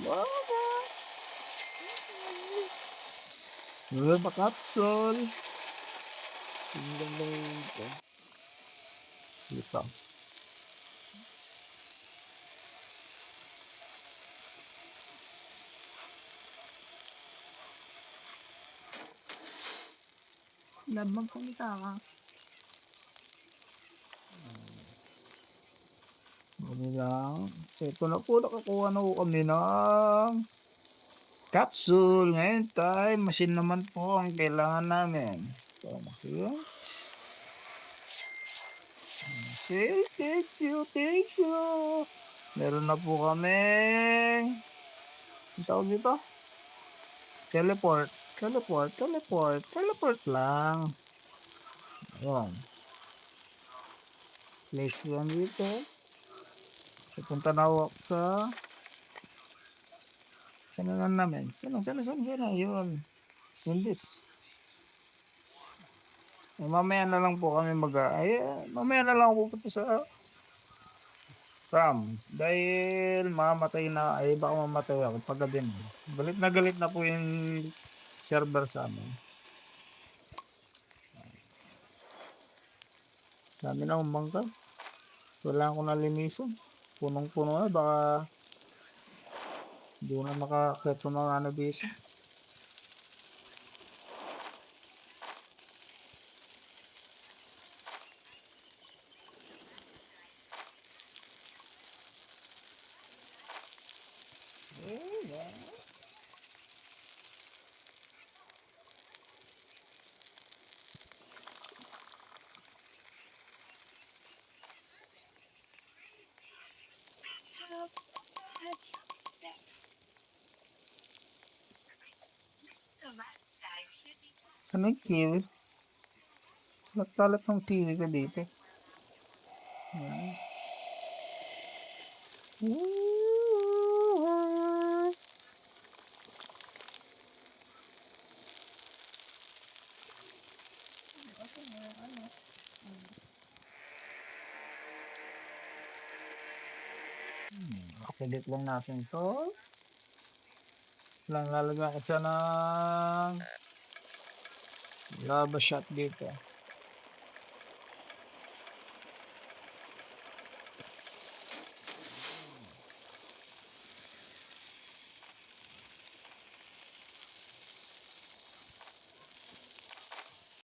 Wow! Nueva Capsule. Ang gandang ito. Labang punta ka. Dali lang. So, ito na po, nakakuha na po kami ng capsule. Ngayon time, machine naman po ang kailangan namin. So, okay. Okay, thank you, thank you. Meron na po kaming, ang tawag dito? Teleport. Teleport, teleport, teleport lang. Ayan. Place yan dito. Pupunta na ako sa, saan na namin? Saan? Yun. Hindi. Mamaya na lang po kami mamaya na lang ako pupunta sa RAM. Dahil mamamatay na, baka mamatay ako paggabi na. Galit na po yung server sa amin. Dami na umangka. Wala ko na linisin. Punong-puno na, baka hindi na makakit sa mga nabisa. Ano yung kiwi? Kalat ng kiwi ka dito. Kapilit lang natin to. Lalagyan ko siya ng lava shot dito.